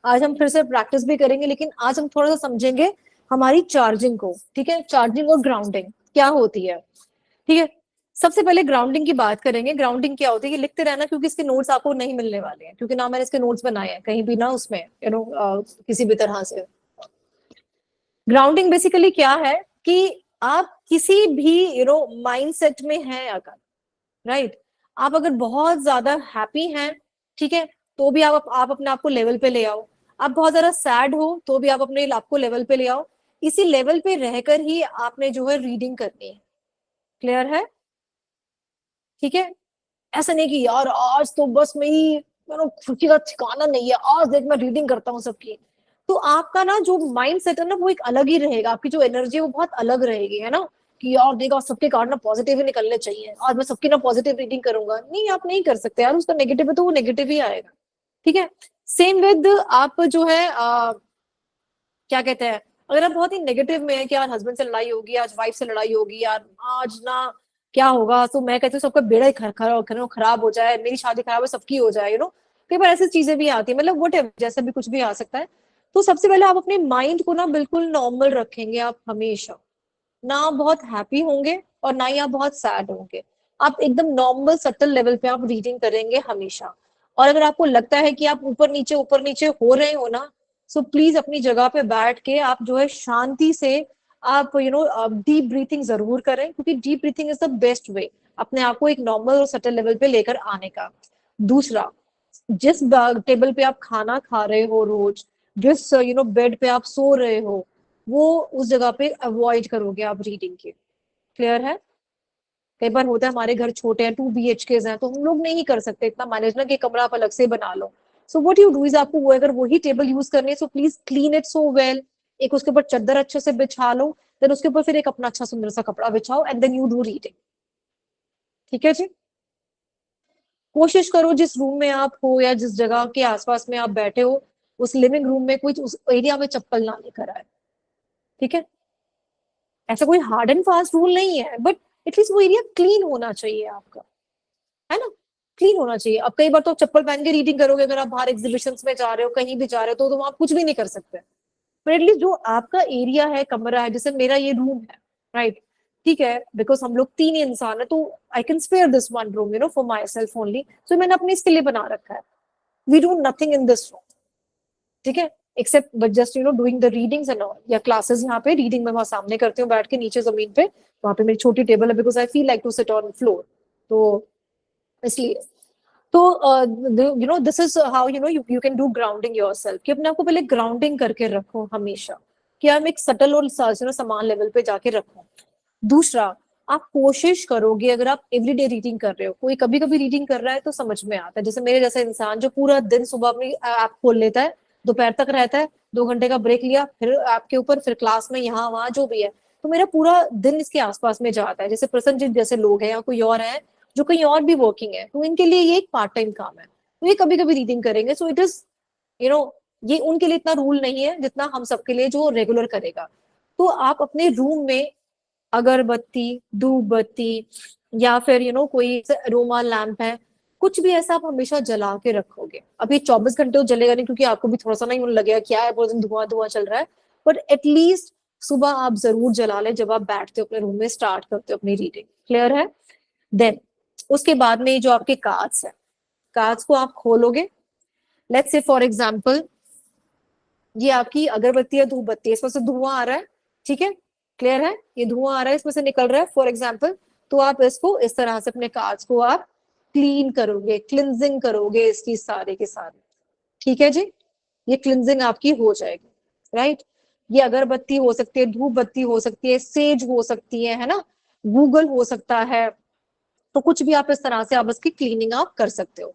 आज हम फिर से प्रैक्टिस भी करेंगे, लेकिन आज हम थोड़ा सा समझेंगे हमारी चार्जिंग को, ठीक है। चार्जिंग और ग्राउंडिंग क्या होती है, ठीक है। सबसे पहले ग्राउंडिंग की बात करेंगे। ग्राउंडिंग क्या होती है, ये लिखते रहना, क्योंकि इसके नोट्स आपको नहीं मिलने वाले हैं, क्योंकि ना मैंने इसके नोट्स बनाए हैं कहीं भी ना उसमें, किसी भी तरह से। ग्राउंडिंग बेसिकली क्या है कि आप किसी भी माइंडसेट में हैं अगर, राइट, आप अगर बहुत ज्यादा हैप्पी हैं, ठीक है, तो भी आप अपने आप को लेवल पे ले आओ। आप बहुत ज्यादा सैड हो तो भी आप अपने आप को लेवल पे ले आओ। इसी लेवल पे रहकर ही आपने जो है रीडिंग करनी है। क्लियर है, ठीक है। ऐसा नहीं कि यार आज तो बस मेरी खुशी का ठिकाना नहीं है, आज देख मैं रीडिंग करता हूँ सबकी। तो आपका ना जो माइंड सेट है ना वो एक अलग ही रहेगा, आपकी जो एनर्जी है वो बहुत अलग रहेगी, है ना। कि यार देखा सबके कार्ड ना पॉजिटिव ही निकलने चाहिए, आज मैं सबकी ना पॉजिटिव रीडिंग करूंगा, नहीं आप नहीं कर सकते यार, उसका नेगेटिव है तो वो नेगेटिव ही आएगा, ठीक है। सेम विद आप जो है क्या कहते हैं, अगर आप बहुत ही नेगेटिव में है कि यार हस्बैंड से लड़ाई होगी, आज वाइफ से लड़ाई होगी, यार आज ना क्या होगा, तो मैं कहती हूँ सबका बेड़ा ही खराब हो जाए, मेरी शादी खराब है, सबकी हो जाए, कई बार ऐसी चीजें भी आती है, मतलब वट जैसा भी कुछ भी आ सकता है। तो सबसे पहले आप अपने माइंड को ना बिल्कुल नॉर्मल रखेंगे, आप हमेशा ना बहुत हैप्पी होंगे और ना ही आप बहुत सैड होंगे। आप एकदम नॉर्मल सटल लेवल पे आप रीडिंग करेंगे हमेशा। और अगर आपको लगता है कि आप ऊपर नीचे हो रहे हो ना, सो प्लीज अपनी जगह पे बैठ के आप जो है शांति से आप डीप ब्रीथिंग जरूर करें, क्योंकि deep breathing is the best way अपने आप को एक नॉर्मल और सटल लेवल पे लेकर आने का। दूसरा, जिस टेबल पे आप खाना खा रहे हो रोज, जिस बेड पे आप सो रहे हो, वो उस जगह पे अवॉइड करोगे आप रीडिंग के। क्लियर है। कई बार होता है हमारे घर छोटे हैं, 2 BHK हैं, तो हम लोग नहीं कर सकते इतना मैनेज ना कि कमरा आप अलग से बना लो। So what you do is, आपको वो अगर वही टेबल यूज करनी है, so please clean it so well. एक उसके ऊपर चादर अच्छे से बिछा लो, देन उसके ऊपर फिर एक अपना अच्छा सुंदर सा कपड़ा बिछाओ, and then you do reading. ठीक है जी। कोशिश करो जिस रूम में आप हो या जिस जगह के आसपास में आप बैठे हो, उस लिविंग रूम में कोई उस एरिया में चप्पल ना लेकर आए, ठीक है। ऐसा कोई हार्ड एंड फास्ट रूल नहीं है, बट एटलीस्ट वो एरिया क्लीन होना चाहिए आपका, है ना। क्लीन होना चाहिए। अब कई बार तो आप चप्पल पहन के रीडिंग करोगे, अगर आप बाहर एग्जीबिशंस में जा रहे हो, कहीं भी जा रहे हो, तो आप कुछ भी नहीं कर सकते। पर एटलीस्ट जो आपका एरिया है, कमरा है, जैसे मेरा ये रूम है, राइट, ठीक है, बिकॉज हम लोग 3 इंसान है, तो I can spare this one room for myself only, so मैंने अपने इसके लिए बना रखा है। We do nothing in this room, ठीक है, except but just doing the readings and all, या क्लासेस यहाँ पे रीडिंग में वहां सामने करती हूँ बैठ के नीचे जमीन पे, वहां पे मेरी छोटी टेबल है, because I feel like to sit on floor, तो इसलिए। तो this is how you can do grounding yourself, कि अपने आप को पहले ग्राउंडिंग करके रखो हमेशा, कि हम एक सटल और समान लेवल पे जाके रखो। दूसरा, आप कोशिश करोगे, अगर आप एवरीडे रीडिंग कर रहे हो, कोई कभी कभी रीडिंग कर रहा है तो समझ में आता है, जैसे मेरे जैसा इंसान जो पूरा दिन सुबह अपनी ऐप खोल लेता है, दोपहर तक रहता है, 2 घंटे का ब्रेक लिया, फिर ऐप के ऊपर, फिर क्लास में, यहाँ वहां जो भी है, तो मेरा पूरा दिन इसके आसपास में जाता है। जैसे प्रसन्नजीत जैसे लोग हैं या कोई और है जो कहीं और भी वर्किंग है, तो इनके लिए ये एक पार्ट टाइम काम है, तो ये कभी कभी रीडिंग करेंगे, so it is you know ये उनके लिए इतना रूल नहीं है जितना हम सबके लिए जो रेगुलर करेगा। तो आप अपने रूम में अगरबत्ती, धूप बत्ती, या फिर कोई अरोमा लैंप है, कुछ भी ऐसा आप हमेशा जला के रखोगे। अब ये 24 घंटे तो जलेगा नहीं, क्योंकि आपको भी थोड़ा सा नहीं लगेगा क्या है पूरे दिन धुआं धुआं चल रहा है, बट एटलीस्ट सुबह आप जरूर जला लें जब आप बैठते हो अपने रूम में, स्टार्ट करते हो अपनी रीडिंग। क्लियर है। देन उसके बाद में जो आपके कार्ड्स है, कार्ड्स को आप खोलोगे। लेट्स से फॉर एग्जांपल ये आपकी अगरबत्ती है, धूप बत्ती है, इसमें से धुआं आ रहा है, ठीक है, क्लियर है, ये धुआं आ रहा है, इसमें से निकल रहा है फॉर एग्जाम्पल, तो आप इसको इस तरह से अपने कार्ड्स को आप क्लीन करोगे, क्लिनजिंग करोगे इसकी सारे के सारे, ठीक है जी। ये क्लिनजिंग आपकी हो जाएगी, राइट। ये अगरबत्ती हो सकती है, धूप बत्ती हो सकती है, सेज हो सकती है ना, गूगल हो सकता है, तो कुछ भी आप इस तरह से आप इसकी क्लीनिंग आप कर सकते हो।